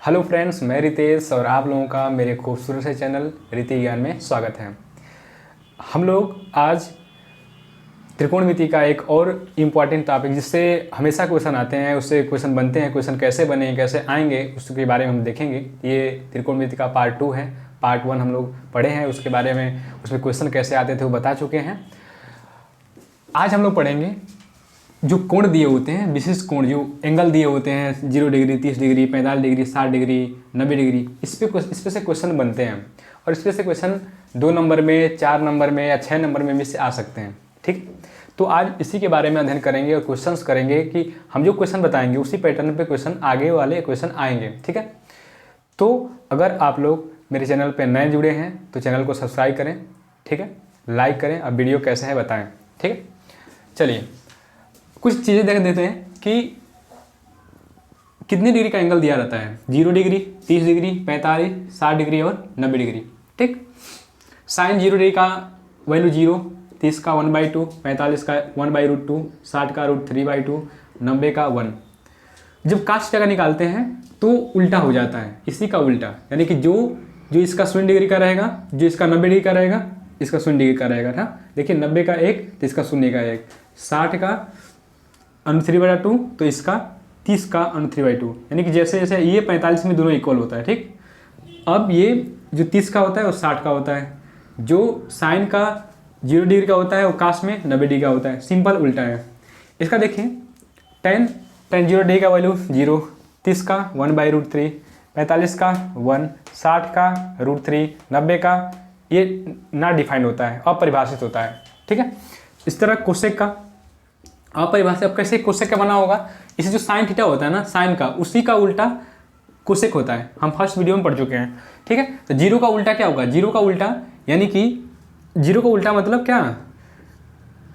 Hello friends, मैं रितेश और आप लोगों का मेरे खूबसूरत से चैनल रीति ज्ञान में स्वागत है। हम लोग आज त्रिकोणमिति का एक और इम्पॉर्टेंट टॉपिक जिससे हमेशा क्वेश्चन आते हैं, उससे क्वेश्चन बनते हैं, क्वेश्चन कैसे बने, कैसे आएंगे, उसके बारे में हम देखेंगे। ये त्रिकोणमिति का पार्ट 2 है। पार्ट 1 हम लोग पढ़े हैं, उसके बारे में उसमें क्वेश्चन कैसे आते थे वो बता चुके हैं। आज हम लोग पढ़ेंगे जो कोण दिए होते हैं, विशिष्ट कोण जो एंगल दिए होते हैं 0 degree, 30 degree, 45 degree, 60 degree, 90 degree, इस पे से क्वेश्चन बनते हैं। और इस पे से क्वेश्चन 2 नंबर में, 4 नंबर में या 6 नंबर में भी से आ सकते हैं। ठीक, तो आज इसी के बारे में अध्ययन करेंगे और क्वेश्चंस करेंगे कि हम जो क्वेश्चन बताएंगे उसी पैटर्न पे क्वेश्चन आगे वाले क्वेश्चन आएंगे। ठीक है, तो अगर आप लोग मेरे चैनल पे नए जुड़े हैं तो चैनल को सब्सक्राइब करें। ठीक है, लाइक करें, अब वीडियो कैसे है बताएं। ठीक है, चलिए कुछ चीज़ें देख देते हैं कि कितने डिग्री का एंगल दिया रहता है। 0 डिग्री, 30 डिग्री, 45, 60 डिग्री और 90 डिग्री। ठीक, साइन 0 डिग्री का वैल्यू 0, 30 का 1/2, 45 का 1/√2, 60 का √3/2, 90 का 1। जब कास्ट जगह निकालते हैं तो उल्टा हो जाता है, इसी का उल्टा, यानी कि जो इसका 0 डिग्री का रहेगा, जो इसका 90 डिग्री का रहेगा, इसका 0 डिग्री का रहेगा ना। देखिए 90 का 1 तो इसका 0 का 1, 60 का √3/2 तो इसका 30 का √3/2, यानी कि जैसे जैसे ये 45 में दोनों इक्वल होता है। ठीक, अब ये जो 30 का होता है वो 60 का होता है, जो साइन का 0 डिग्री का होता है वो कास्ट में 90 डिग्री का होता है। सिंपल उल्टा है इसका। देखिए tan 0 डिग्री का वैल्यू 0, 30 का 1/√3, 45 का 1, 60 का √3, 90 का ये ना डिफाइंड होता है, अपरिभाषित होता है। ठीक है, इस तरह कोसेक का अपरिभाषित। अब कैसे कोसेक का बना होगा, इसे जो साइन थीटा होता है ना, साइन का उसी का उल्टा कोसेक होता है, हम फर्स्ट वीडियो में पढ़ चुके हैं। ठीक है, तो 0 का उल्टा क्या होगा, 0 का उल्टा यानी कि 0 का उल्टा मतलब क्या,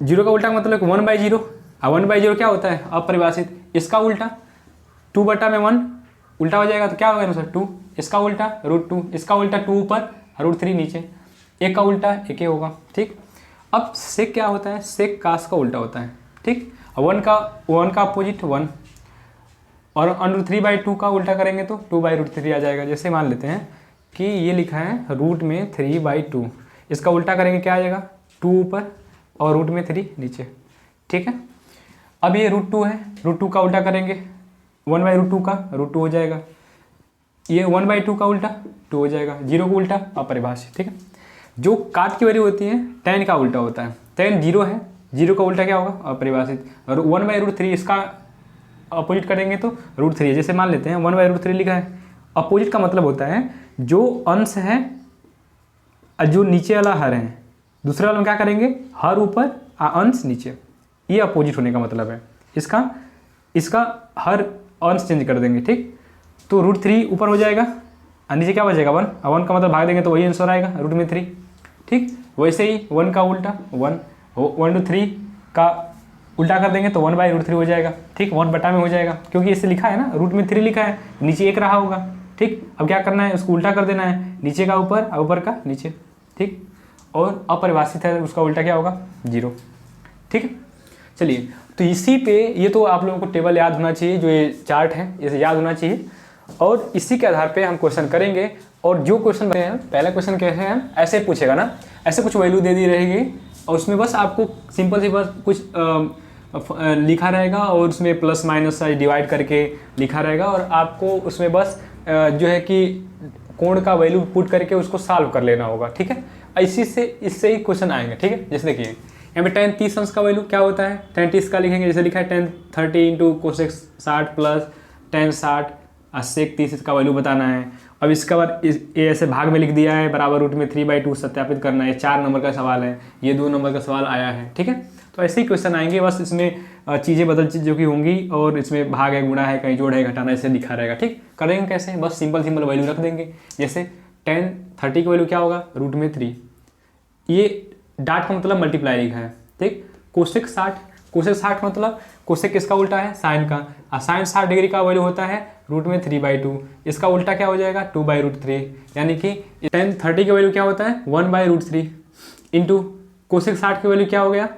0 का उल्टा मतलब 1/0, और 1/0 क्या होता है, अपरिभाषित। इसका उल्टा 2/1 उल्टा हो जाएगा तो क्या होगा सर 2, इसका उल्टा √2, इसका उल्टा 2 ऊपर √3 नीचे, एक का उल्टा एक ही होगा। ठीक, अब सेक क्या होता है, सेक कास का उल्टा होता है। ठीक, 1 का अपोजिट 1, और √3/2 का उल्टा करेंगे तो 2/√3 आ जाएगा। जैसे मान लेते हैं कि ये लिखा है √3/2, इसका उल्टा करेंगे क्या आ जाएगा, 2 ऊपर और √3 नीचे। ठीक है, अब ये √2 है, √2 का उल्टा करेंगे 1/√2 का √2 हो जाएगा, ये 1/2 का उल्टा 2 हो जाएगा, 0 का उल्टा अपरिभाषित। ठीक है, जो काट की वैल्यू होती है tan का उल्टा होता है, tan 0 है, 0 का उल्टा क्या होगा, अपरिभाषित, और 1/√3 इसका अपोजिट करेंगे तो √3। जैसे मान लेते हैं 1/√3 लिखा है, अपोजिट का मतलब होता है जो अंश है और जो नीचे वाला हर है, दूसरे वाला में क्या करेंगे, हर ऊपर अंश नीचे, ये अपोजिट होने का मतलब है। इसका हर अंश चेंज कर देंगे। ठीक, तो √3 ऊपर हो जाएगा और नीचे क्या बचेगा 1, और 1 का मतलब भाग देंगे तो वही आंसर आएगा √3। ठीक, वैसे ही 1 का उल्टा 1/3 का उल्टा कर देंगे तो 1/√3 हो जाएगा। ठीक, 1 में हो जाएगा, क्योंकि इसे लिखा है ना √3 लिखा है, नीचे 1 रहा होगा। ठीक, अब क्या करना है, उसको उल्टा कर देना है, नीचे का ऊपर और ऊपर का नीचे। ठीक, और अपरिभाषित है उसका उल्टा क्या होगा 0। ठीक है, चलिए तो इसी पे ये तो आप लोगों को टेबल याद होना चाहिए, जो ये चार्ट है इसे याद होना चाहिए, और इसी के आधार पे हम क्वेश्चन करेंगे। और जो क्वेश्चन बने हैं, पहला क्वेश्चन कैसे है, ऐसे पूछेगा ना, ऐसे कुछ वैल्यू दे दी रहेगी और उसमें बस आपको सिंपल सी बस कुछ लिखा रहेगा और उसमें प्लस माइनस डिवाइड करके लिखा रहेगा, और आपको उसमें बस जो है कि कोण का वैल्यू पुट करके उसको सॉल्व कर लेना होगा। ठीक है, इससे ही क्वेश्चन आएंगे। ठीक है, जैसे देखिए यहाँ पे tan 30 अंश का वैल्यू क्या होता है, tan 30 का लिखेंगे, जैसे लिखा है tan 30 × cosec 60 plus tan 60 sec 30, इसका वैल्यू बताना है। अब इसके बाद ये ऐसे भाग में लिख दिया है, बराबर √3/2 सत्यापित करना है। 4 नंबर का सवाल है, ये 2 नंबर का सवाल आया है। ठीक है, तो ऐसे ही क्वेश्चन आएंगे, बस इसमें चीज़ें बदल जो की होंगी, और इसमें भाग है, गुणा है, कहीं जोड़ है, घटाना, ऐसे दिखा रहेगा। ठीक, करेंगे कैसे, बस सिंपल वैल्यू रख देंगे। जैसे tan 30 की वैल्यू क्या होगा √3, ये डाट का मतलब मल्टीप्लाई लिखा है। ठीक, कोसेक 60 मतलब कोसेक किसका उल्टा है, साइन का, और साइन 60 डिग्री का वैल्यू होता है √3/2, इसका उल्टा क्या हो जाएगा 2/√3, यानी कि tan 30 की वैल्यू क्या होता है 1/√3 इंटू कोसेक 60 की वैल्यू क्या हो गया,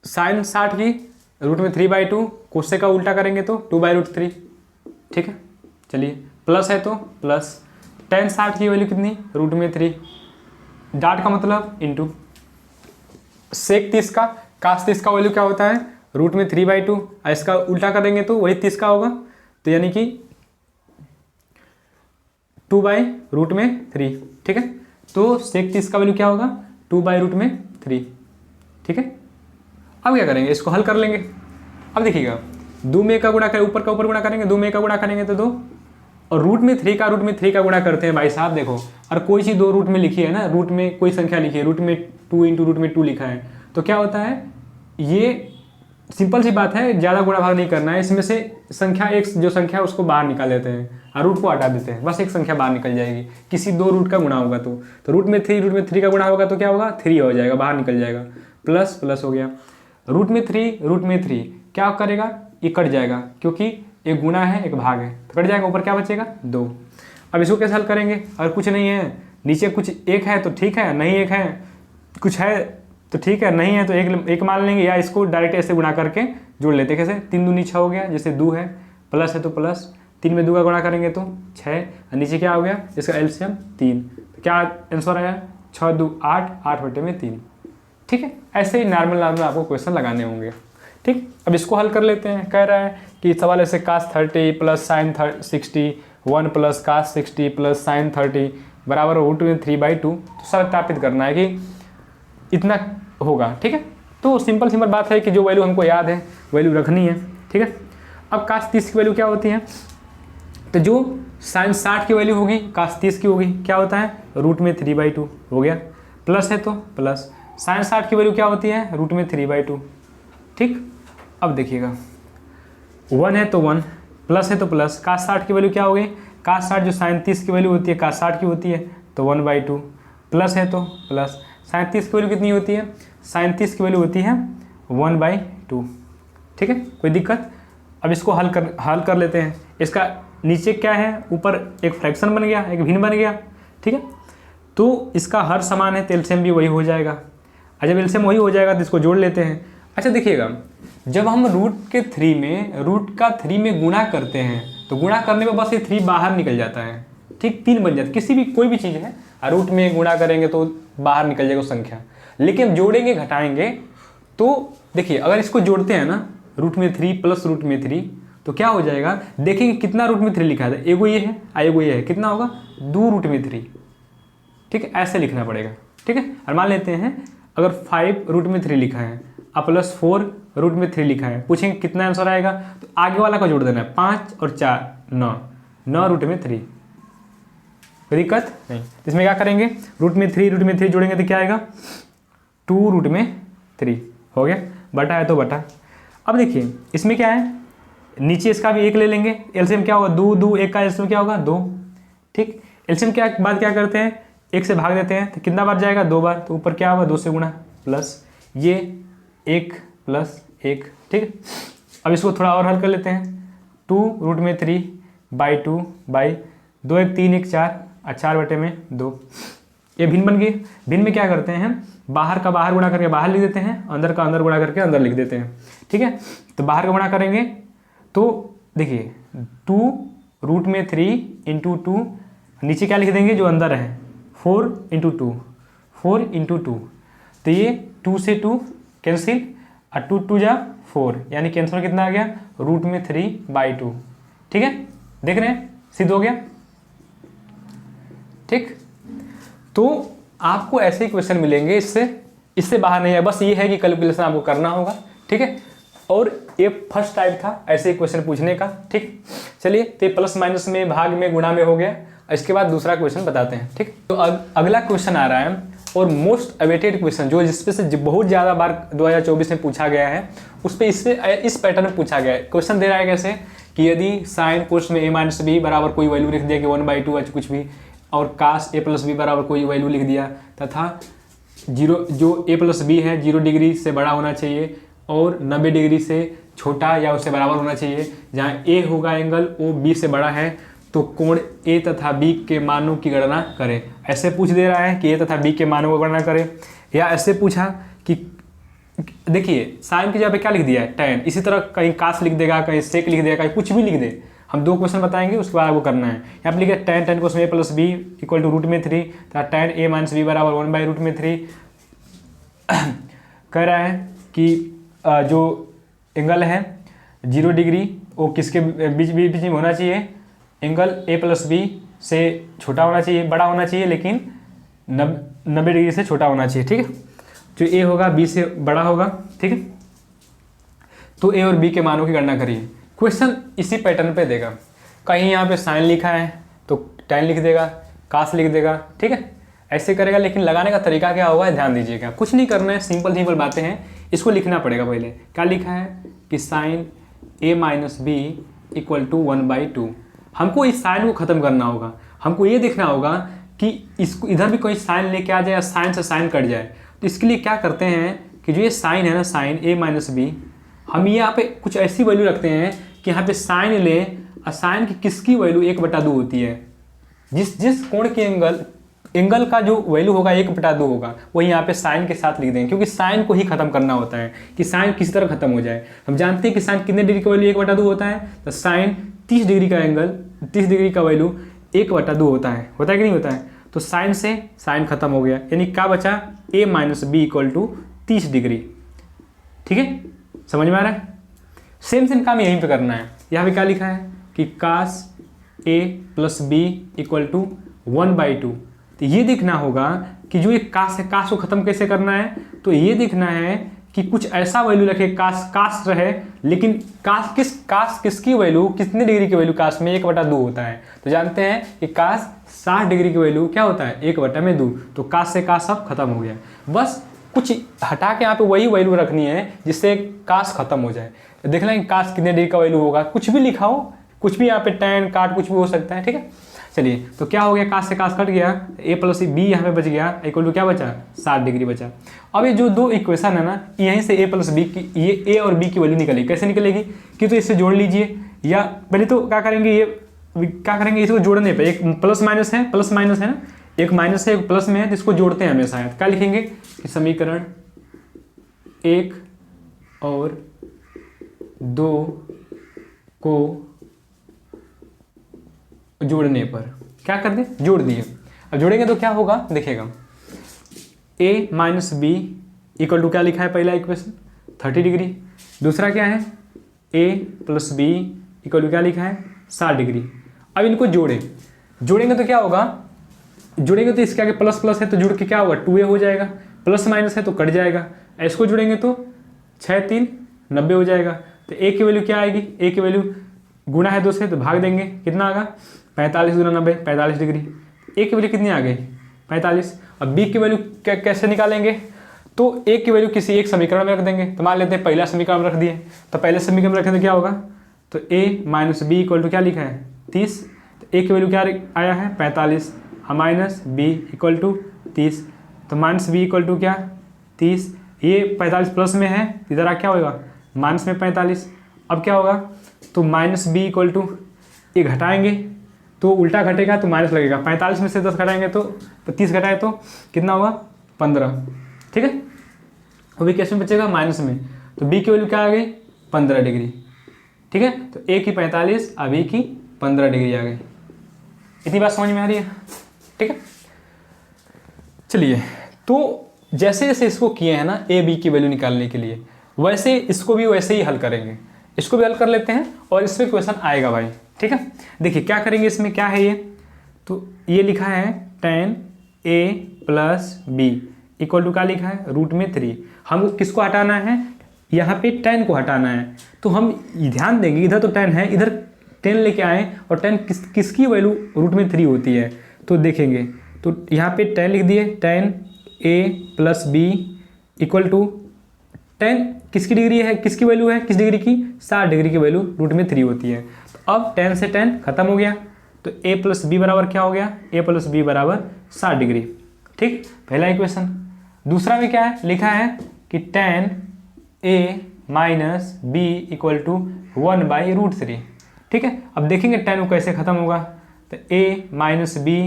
साइन 60 की √3/2, कोसेक का उल्टा करेंगे तो 2/√3। ठीक है, चलिए प्लस है तो प्लस, tan 60 की वैल्यू कितनी, √3, डाट का मतलब इंटू, सेक 30 का कास 30 का वैल्यू क्या होता है, √3/2, इसका उल्टा करेंगे तो वही 30 का होगा, तो यानी कि 2/√3, ठीक है। तो सेक 30 का वैल्यू क्या होगा, 2/√3, ठीक है। अब क्या करेंगे, इसको हल कर लेंगे। अब देखिएगा, 2 में का गुणा करें, ऊपर का ऊपर गुणा करेंगे, 2 में का गुणा करेंगे तो 2, और √3 का गुणा करते हैं भाई साहब। देखो, और कोई चीज़ 2 रूट में लिखी है ना, रूट में कोई संख्या लिखी है, रूट में 2 × √2 लिखा है, तो क्या होता है, ये सिंपल सी बात है, ज़्यादा गुणा भाग नहीं करना है, इसमें से संख्या एक जो संख्या है उसको बाहर निकाल देते हैं और रूट को हटा देते हैं, बस एक संख्या बाहर निकल जाएगी, किसी 2 रूट का गुणा होगा तो √3 का गुणा होगा तो क्या होगा, 3 हो जाएगा, बाहर निकल जाएगा, प्लस प्लस हो गया, √3 क्या करेगा, ये कट जाएगा, क्योंकि एक गुणा है एक भाग है, तो कट जाएगा, ऊपर क्या बचेगा, 2। अब इसको कैसे हल करेंगे, अगर कुछ नहीं है, नीचे कुछ एक है तो ठीक है, नहीं एक है, कुछ है तो ठीक है, नहीं है तो एक मान लेंगे, या इसको डायरेक्ट ऐसे गुणा करके जोड़ लेते, कैसे, 3 दूनी 6 हो गया, जैसे 2 है, प्लस है तो प्लस, 3 में 2 का गुणा करेंगे तो 6, और नीचे क्या हो गया, इसका एलसीएम 3, तो क्या आंसर आया, 6 2 8, 8/3, ठीक है। ऐसे ही नॉर्मल आपको क्वेश्चन लगाने होंगे, ठीक। अब इसको हल कर लेते हैं। कह रहा है कि सवाल ऐसे cos 30 + sin 60, 1 + cos 60 + sin 30 बराबर √3/2, तो सत्यापित करना है कि इतना होगा, ठीक है। तो सिंपल बात है कि जो वैल्यू हमको याद है वैल्यू रखनी है, ठीक है। अब cos 30 की वैल्यू क्या होती है, तो जो sin 60 की वैल्यू होगी cos 30 की होगी, क्या होता है, √3/2 हो गया, प्लस है तो प्लस, sin 60 की वैल्यू क्या होती है, √3/2, ठीक। अब देखिएगा, 1 है तो 1, प्लस है तो प्लस, cos 60 की वैल्यू क्या हो गई, cos 60 जो sin 30 की वैल्यू होती है cos 60 की होती है, तो 1/2, प्लस है तो प्लस, sin 30 की वैल्यू कितनी होती है, sin 30 की वैल्यू होती है 1/2, ठीक है, कोई दिक्कत। अब इसको हल कर लेते हैं। इसका नीचे क्या है, ऊपर एक फ्रैक्शन बन गया, एक भिन्न बन गया, ठीक है। तो इसका हर समान है तो एलसीएम भी वही हो जाएगा, और जब एलसीएम वही हो जाएगा तो इसको जोड़ लेते हैं। अच्छा देखिएगा, जब हम रूट का 3 में गुणा करते हैं तो गुणा करने में बस ये 3 बाहर निकल जाता है, ठीक, 3 बन जाता है, किसी भी कोई भी चीज़ है रूट में गुणा करेंगे तो बाहर निकल जाएगा संख्या, लेकिन जोड़ेंगे घटाएंगे तो देखिए, अगर इसको जोड़ते हैं ना, √3 + √3, तो क्या हो जाएगा, देखेंगे कितना √3 लिखा है, एगो ये है एगो ये है, कितना होगा, 2 √3, ठीक है, ऐसे लिखना पड़ेगा, ठीक है। और मान लेते हैं अगर 5 √3 लिखा है और +4 √3 लिखा है, पूछेंगे कितना आंसर आएगा, तो आगे वाला को जोड़ देना है, 5 और 4 9 √3, कोई दिक्कत नहीं। इसमें क्या करेंगे, √3 जोड़ेंगे तो क्या आएगा, 2 √3 हो गया, बटा है तो बटा। अब देखिए इसमें क्या है, नीचे इसका भी 1 ले लेंगे, एलसीएम क्या होगा, 2 2 1 का एलसीएम क्या होगा, 2, ठीक। एलसीएम क्या बाद क्या करते हैं, 1 से भाग देते हैं, तो कितना बार जाएगा, 2 बार, तो ऊपर क्या होगा, 2 से गुणा, प्लस ये 1 + 1, ठीक। अब इसको थोड़ा और हल कर लेते हैं, 2 √3/2 2 1 3 1 4 और 4/2, ये भिन्न बन गई। भिन्न में क्या करते हैं, बाहर का बाहर गुणा करके बाहर लिख देते हैं, अंदर का अंदर गुणा करके अंदर लिख देते हैं, ठीक है। तो बाहर का गुणा करेंगे तो देखिए 2 √3 × 2, नीचे क्या लिख देंगे जो अंदर है, 4 × 2, तो ये 2 से 2 कैंसिल, और 2 2 जा 4, यानी कि आंसर कितना आ गया, √3/2, ठीक है, देख रहे हैं, सिद्ध हो गया, ठीक। तो आपको ऐसे ही क्वेश्चन मिलेंगे, इससे बाहर नहीं है, बस ये है कि कैलकुलेशन आपको करना होगा, ठीक है। और ये फर्स्ट टाइप था ऐसे ही क्वेश्चन पूछने का, ठीक। चलिए, तो प्लस माइनस में, भाग में, गुणा में हो गया, इसके बाद दूसरा क्वेश्चन बताते हैं, ठीक। तो अगला क्वेश्चन आ रहा है, और मोस्ट अवेटेड क्वेश्चन, जो जिसपे से बहुत ज़्यादा बार 2024 में पूछा गया है, उस पर इस पैटर्न में पूछा गया है। क्वेश्चन दे रहा है कैसे, कि यदि साइन कोस में a - b बराबर कोई वैल्यू लिख दिया कि 1/2 कुछ भी, और cos a + b बराबर कोई वैल्यू लिख दिया, तथा 0 जो a + b है 0 डिग्री से बड़ा होना चाहिए और 90 डिग्री से छोटा या उससे बराबर होना चाहिए, जहाँ a होगा एंगल, o b से बड़ा है, तो कोण a तथा b के मानों की गणना करें। ऐसे पूछ दे रहा है कि a तथा b के मानों की गणना करें, या ऐसे पूछा कि देखिए साइन की जगह पे क्या लिख दिया है, tan, इसी तरह कहीं कास लिख देगा, कहीं सेक लिख देगा, कहीं कुछ भी लिख दे, हम 2 क्वेश्चन बताएंगे, उसके बाद आपको करना है। यहाँ पर लिखा है tan cos a plus B equal to root में 3, तो tan a माइनस बी बराबर 1/√3। कह रहा है कि जो एंगल है 0 डिग्री वो किसके बीच में होना चाहिए, एंगल a प्लस बी से छोटा होना चाहिए, बड़ा होना चाहिए, लेकिन 90 डिग्री से छोटा होना चाहिए। ठीक है, जो a होगा b से बड़ा होगा। ठीक है, तो a और b के मानों की गणना करिए। क्वेश्चन इसी पैटर्न पे देगा, कहीं यहाँ पे साइन लिखा है तो tan लिख देगा, cos लिख देगा। ठीक है, ऐसे करेगा, लेकिन लगाने का तरीका क्या होगा ध्यान दीजिएगा। कुछ नहीं करना है, सिंपल बातें हैं, इसको लिखना पड़ेगा। पहले क्या लिखा है कि sine a minus B equal to 1/2। हमको इस साइन को ख़त्म करना होगा, हमको ये देखना होगा कि इसको इधर भी कोई साइन लेके आ जाए या साइन से साइन कट जाए। तो इसके लिए क्या करते हैं कि जो ये साइन है ना, साइन a माइनस बी, हम यहाँ पे कुछ ऐसी वैल्यू रखते हैं कि यहाँ पे साइन लें और साइन की किसकी वैल्यू 1/2 होती है। जिस कोण के एंगल का जो वैल्यू होगा 1/2 होगा, वही यहाँ पे साइन के साथ लिख देंगे, क्योंकि साइन को ही खत्म करना होता है कि साइन किसी तरह खत्म हो जाए। हम जानते हैं कि साइन कितने डिग्री का वैल्यू 1/2 होता है, तो साइन 30 डिग्री का एंगल 30 डिग्री का वैल्यू 1/2 होता है कि नहीं होता है। तो साइन से साइन खत्म हो गया, यानी क्या बचा a minus B equal to 30 degree. ठीक है, समझ में आ रहा है। सेम काम यहीं पे करना है। यहाँ पे क्या लिखा है कि cos a plus B equal to 1/2। तो ये देखना होगा कि जो ये कास है, कास को खत्म कैसे करना है। तो ये देखना है कि कुछ ऐसा वैल्यू रखे, कास रहे, लेकिन कास किसकी वैल्यू, कितने डिग्री की वैल्यू कास में 1/2 होता है। तो जानते हैं कि कास 60 डिग्री की वैल्यू क्या होता है 1/2। तो कास से कास अब खत्म हो गया, बस कुछ हटा के यहाँ पे वही वैल्यू रखनी है जिससे कास खत्म हो जाए। तो देख लेंगे कास कितने डिग्री का वैल्यू होगा, कुछ भी लिखा हो, कुछ भी यहाँ पे टैन काट कुछ भी हो सकता है। ठीक है, चलिए तो क्या हो गया, कास से कास कट गया, a प्लस बी यहाँ पे बच गया इक्वल टू क्या बचा 60 डिग्री बचा। अब ये जो 2 इक्वेशन है ना, यहीं से a प्लस बी की, ये a और b की वैल्यू निकलेगी। कैसे निकलेगी कि तो इससे जोड़ लीजिए, या पहले तो क्या करेंगे, इसको जोड़ने पे एक प्लस माइनस है ना, एक माइनस है एक प्लस में है, तो इसको जोड़ते हैं हमेशा। क्या लिखेंगे कि समीकरण 1 और 2 को जोड़ने पर क्या कर दे, जोड़ दिए। अब जोड़ेंगे तो क्या होगा देखिएगा, a minus B equal to क्या लिखा है पहला इक्वेशन 30 डिग्री, दूसरा क्या है a plus B equal to क्या लिखा है 60 डिग्री। अब इनको जोड़ेंगे तो क्या होगा, जोड़ेंगे तो इसके आगे प्लस प्लस है तो जुड़ के क्या होगा 2a हो जाएगा, प्लस माइनस है तो कट जाएगा। इसको जोड़ेंगे तो 6 3 90 हो जाएगा। तो a की वैल्यू क्या आएगी, a की वैल्यू गुणा है 2 से तो भाग देंगे, कितना आएगा 45 गुना 90 45 डिग्री। a की वैल्यू कितनी आ गई 45। अब b की वैल्यू कैसे निकालेंगे, तो a की वैल्यू किसी एक समीकरण में रख देंगे। तो मान लेते हैं पहला समीकरण रख दिए, तो पहले समीकरण में रखें तो क्या होगा, तो a minus B equal to क्या लिखा है 30। तो a की वैल्यू क्या आया है 45, माइनस बी इक्वल टू 30। तो माइनस बी इक्वल टू क्या 30, ये 45 प्लस में है, इधर आ क्या होगा माइनस में 45। अब क्या होगा, तो माइनस बी इक्वल टू ये घटाएंगे तो उल्टा घटेगा तो माइनस लगेगा, 45 में से 10 घटाएंगे तो 30 घटाए तो कितना होगा 15। ठीक है, अभी कैसे बचेगा माइनस में, तो बी की वैल्यू क्या आ गई 15 डिग्री। ठीक है, तो ए की 45 और बी की 15 डिग्री आ गई। इतनी बात समझ में आ रही है। ठीक है, चलिए तो जैसे जैसे इसको किए हैं ना ए बी की वैल्यू निकालने के लिए, वैसे इसको भी वैसे ही हल करेंगे। इसको भी हल कर लेते हैं और इसमें क्वेश्चन आएगा भाई। ठीक है, देखिए क्या करेंगे, इसमें क्या है ये, तो ये लिखा है tan a plus B equal to क्या लिखा है √3। हमको किसको हटाना है, यहाँ पे tan को हटाना है। तो हम ध्यान देंगे इधर तो tan है, इधर tan लेके आए और tan किसकी वैल्यू √3 होती है। तो देखेंगे तो यहाँ पे tan लिख दिए, tan a plus B equal to tan किसकी डिग्री है, किसकी वैल्यू है किस डिग्री की 60 डिग्री की वैल्यू √3 होती है। तो अब tan से tan खत्म हो गया, तो a प्लस बी बराबर क्या हो गया, a प्लस बी बराबर 60 डिग्री। ठीक, पहला इक्वेशन। दूसरा में क्या है लिखा है कि tan a minus B equal to 1/√3। ठीक है, अब देखेंगे tan को कैसे खत्म होगा, तो a माइनस बी,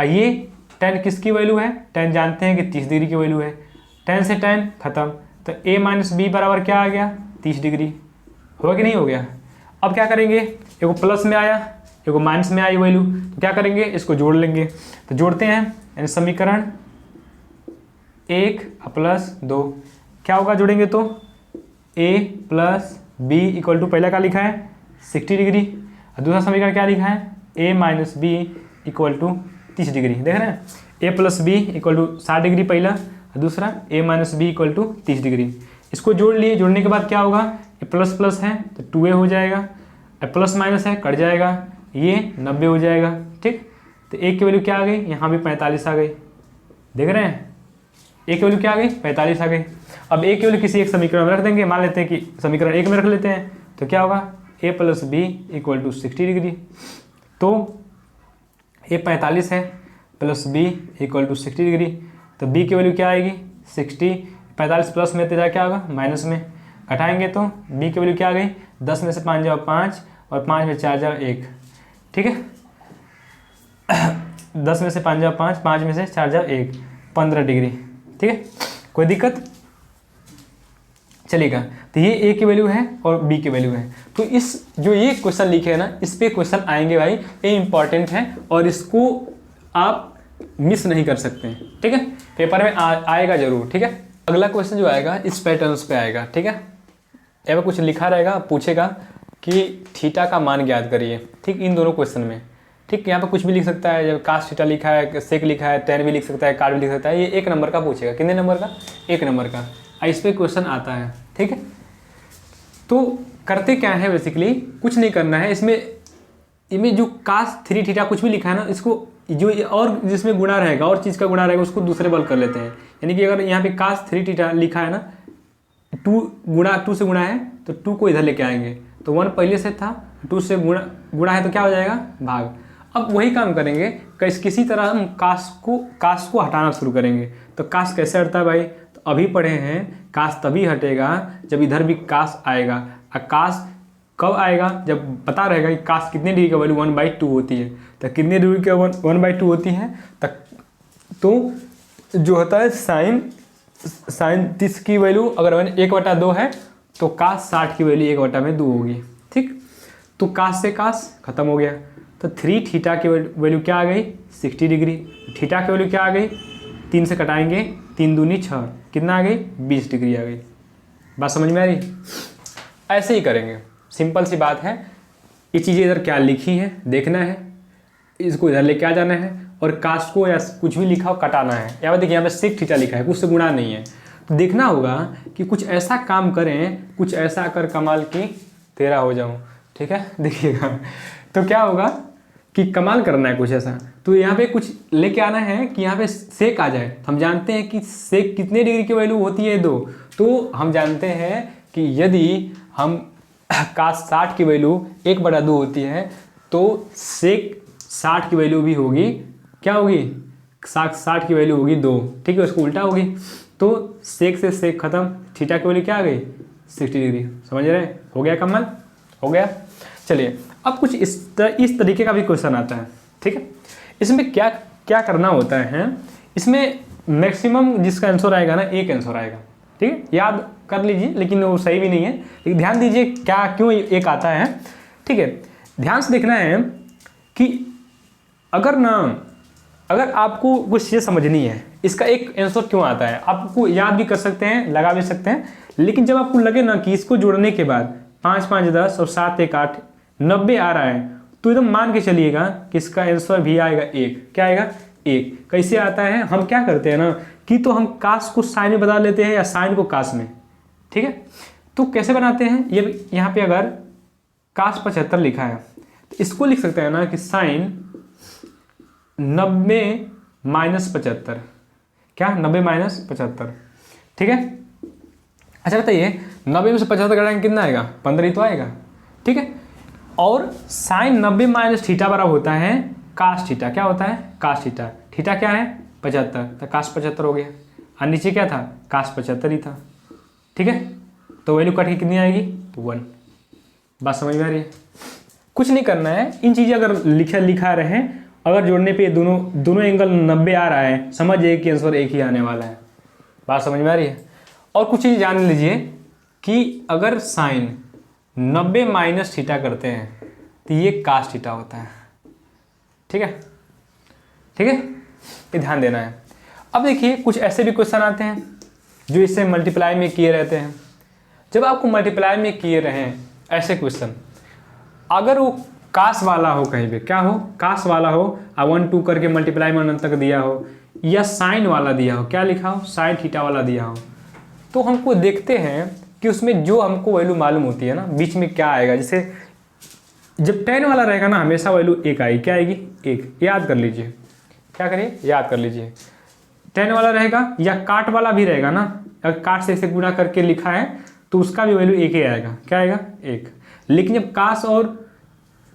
ये tan किसकी वैल्यू है, tan जानते हैं कि 30 डिग्री की वैल्यू है, tan से tan खत्म, तो a माइनस बी बराबर क्या आ गया 30 डिग्री। होगा कि नहीं हो गया। अब क्या करेंगे, एगो प्लस में आया, एगो माइनस में आई वैल्यू, तो क्या करेंगे, इसको जोड़ लेंगे। तो जोड़ते हैं, यानी समीकरण 1 प्लस 2 क्या होगा जोड़ेंगे तो a plus B equal to पहला क्या लिखा है 60 डिग्री, और दूसरा समीकरण क्या लिखा है a minus B equal to 30 degree. देख रहे हैं, a plus B equal to 60 degree पहला, और दूसरा a minus B equal to 30 degree. इसको जोड़ लिए, जोड़ने के बाद क्या होगा, ये प्लस प्लस है तो 2a हो जाएगा, प्लस माइनस है कट जाएगा, ये 90 हो जाएगा। ठीक, तो a की वैल्यू क्या आ गई, यहाँ भी 45 आ गई। देख रहे हैं, a की वैल्यू क्या आ गई 45 आ गई। अब a की वैल्यू किसी एक समीकरण में रख देंगे, मान लेते हैं कि समीकरण 1 में रख लेते हैं, तो क्या होगा a plus B equal to 60 degree. तो a 45 है plus b equal to 60 degree, तो b की वैल्यू क्या आएगी 60, 45 प्लस में तेरा क्या होगा माइनस में, घटाएंगे तो b की वैल्यू क्या आ गई 10 में से 5 जाओ 5 और 5 में 4 जाओ 1। ठीक है 10 में से 5 जाओ 5, 5 में से 4 जाओ 1, 15 डिग्री। ठीक है, कोई दिक्कत चलेगा। तो ये a की वैल्यू है और b की वैल्यू है। तो इस जो ये क्वेश्चन लिखे है ना, इस पे क्वेश्चन आएंगे भाई, ये इंपॉर्टेंट है और इसको आप मिस नहीं कर सकते हैं। ठीक है, पेपर में आएगा जरूर। ठीक है, अगला क्वेश्चन जो आएगा इस पैटर्न्स पे आएगा। ठीक है, यहाँ कुछ लिखा रहेगा, पूछेगा कि थीटा का मान ज्ञात करिए। ठीक, इन दोनों क्वेश्चन में। ठीक, यहाँ पे कुछ भी लिख सकता है, जब कास थीटा लिखा है, सेक लिखा है, टेन भी लिख सकता है, कार्ड भी लिख सकता है। ये 1 नंबर का पूछेगा, कितने नंबर का 1 नंबर का, इस पे क्वेश्चन आता है। ठीक है, तो करते क्या है, बेसिकली कुछ नहीं करना है। इसमें जो कास 3 थीटा कुछ भी लिखा है ना, इसको जो और जिसमें गुणा रहेगा और चीज़ का गुणा रहेगा उसको दूसरे बल कर लेते हैं। यानी कि अगर यहाँ पे कास 3 थीटा लिखा है ना, 2 से गुणा है तो 2 को इधर लेके आएंगे, तो 1 पहले से था, 2 से गुणा है तो क्या हो जाएगा भाग। अब वही काम करेंगे, किसी तरह हम कास को हटाना शुरू करेंगे। तो कास कैसे हटता है भाई, तो अभी पढ़े हैं, कास तभी हटेगा जब इधर भी कास आएगा। और कास कब आएगा, जब पता रहेगा कि कास कितने डिग्री का वैल्यू 1/2 होती है। तो कितने डिग्री का 1/2 होती है, तो जो होता है साइन 30 की वैल्यू अगर 1/2 है तो कास 60 की वैल्यू 1/2 होगी। ठीक, तो कास से कास खत्म हो गया। तो 3 थीटा की वैल्यू क्या आ गई 60 डिग्री। थीटा की वैल्यू क्या आ गई, 3 से कटाएंगे, 3 दूनी 6, कितना आ गई 20 डिग्री आ गई। बात समझ में आ रही, ऐसे ही करेंगे, सिंपल सी बात है। ये चीज़ें इधर क्या लिखी है देखना है, इसको इधर लेके आ जाना है, और कास को या कुछ भी लिखा हो कटाना है। यहाँ पे देखिए, यहाँ पे सेक थीटा लिखा है, कुछ से गुणा नहीं है। तो देखना होगा कि कुछ ऐसा काम करें, कुछ ऐसा कर कमाल की तेरा हो जाऊं। ठीक है, देखिएगा तो क्या होगा कि कमाल करना है कुछ ऐसा। तो यहाँ पे कुछ लेके आना है कि यहाँ पे सेक आ जाए। हम जानते हैं कि सेक कितने डिग्री की वैल्यू होती है 2। तो हम जानते हैं कि यदि हम कास 60 की वैल्यू 1/2 होती है, तो सेक 60 की वैल्यू भी होगी, क्या होगी 60 की वैल्यू होगी 2। ठीक है, उसको उल्टा होगी। तो सेक से सेक खत्म, थीटा की वैल्यू क्या आ गई 60 डिग्री। समझ रहे हैं, हो गया कमाल, हो गया। चलिए, अब कुछ इस तरीके का भी क्वेश्चन आता है। ठीक है, इसमें क्या क्या करना होता है, इसमें मैक्सिमम जिसका आंसर आएगा ना, एक आंसर आएगा। ठीक है, याद कर लीजिए, लेकिन वो सही भी नहीं है, लेकिन ध्यान दीजिए क्या क्यों एक आता है। ठीक है, ध्यान से देखना है कि अगर आपको कुछ चीज़ समझनी है, इसका एक आंसर क्यों आता है, आपको याद भी कर सकते हैं, लगा भी सकते हैं। लेकिन जब आपको लगे ना कि इसको जोड़ने के बाद 5 5 10 और 7 1 8 90 आ रहा है, तो एकदम मान के चलिएगा कि इसका आंसर भी आएगा 1। क्या आएगा 1। कैसे आता है, हम क्या करते हैं ना कि तो हम कास को साइन में बदल लेते हैं या साइन को कास में। ठीक है, तो कैसे बनाते हैं, ये यहाँ पे अगर कास 75 लिखा है तो इसको लिख सकते हैं ना कि साइन 90 - 75, क्या 90 - 75। ठीक है, अच्छा बताइए 90 में से 75 घटाएंगे कितना आएगा 15 ही तो आएगा। ठीक है, और साइन 90 - थीटा बराबर होता है कास थीटा। क्या होता है कास थीटा, थीटा क्या है 75, तो कास 75 हो गया, और नीचे क्या था कास 75 ही था। ठीक है, तो वैल्यू कट के कितनी आएगी 1। बात समझ में आ रही है, कुछ नहीं करना है। इन चीज़ें अगर लिखा रहे, अगर जोड़ने पे दोनों एंगल 90 आ रहा है, समझ जाइए कि आंसर एक ही आने वाला है। बात समझ में आ रही है। और कुछ चीज़ जान लीजिए कि अगर साइन 90 - थीटा करते हैं तो ये कास थीटा होता है। ठीक है, ठीक है, ये ध्यान देना है। अब देखिए कुछ ऐसे भी क्वेश्चन आते हैं जो इससे मल्टीप्लाई में किए रहते हैं। जब आपको मल्टीप्लाई में किए रहें ऐसे क्वेश्चन, अगर वो कास वाला हो, कहीं पे क्या हो, कास वाला हो, 1 2 करके मल्टीप्लाई में अनंत तक दिया हो, या साइन वाला दिया हो, क्या लिखा हो, साइन थीटा वाला दिया हो, तो हमको देखते हैं कि उसमें जो हमको वैल्यू मालूम होती है ना, बीच में क्या आएगा। जैसे जब tan वाला रहेगा ना, हमेशा वैल्यू 1 आएगी। क्या आएगी, 1। याद कर लीजिए, क्या करिए, याद कर लीजिए। tan वाला रहेगा या काट वाला भी रहेगा ना, अगर काट से इसे गुणा करके लिखा है तो उसका भी वैल्यू 1 ही आएगा। क्या आएगा, 1। लेकिन जब कास और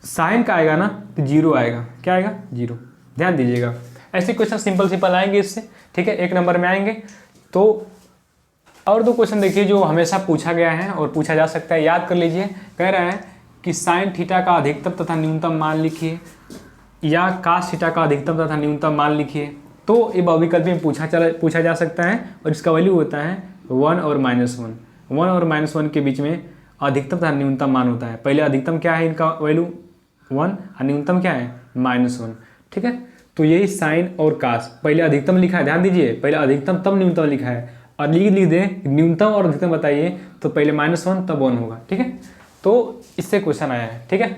साइन का आएगा ना तो 0 आएगा। क्या आएगा, 0। ध्यान दीजिएगा, ऐसे क्वेश्चन सिंपल सिंपल आएंगे इससे। ठीक है, 1 नंबर में आएंगे। तो और 2 क्वेश्चन देखिए जो हमेशा पूछा गया है और पूछा जा सकता है, याद कर लीजिए। कह रहा है कि साइन थीटा का अधिकतम तथा न्यूनतम मान लिखिए, या कास थीटा का अधिकतम तथा न्यूनतम मान लिखिए। तो ये बहुविकल्पी में पूछा जा सकता है, और इसका वैल्यू होता है 1 और -1। 1 और -1 के बीच में अधिकतम तथा न्यूनतम मान होता है। पहले अधिकतम क्या है, इनका वैल्यू 1, और न्यूनतम क्या है, -1। ठीक है, तो यही साइन और कास, पहले अधिकतम लिखा है, ध्यान दीजिए, पहले अधिकतम तब न्यूनतम लिखा है, और लिख दें न्यूनतम और अधिकतम बताइए तो पहले -1 तब 1 होगा। ठीक है, तो इससे क्वेश्चन आया है। ठीक है।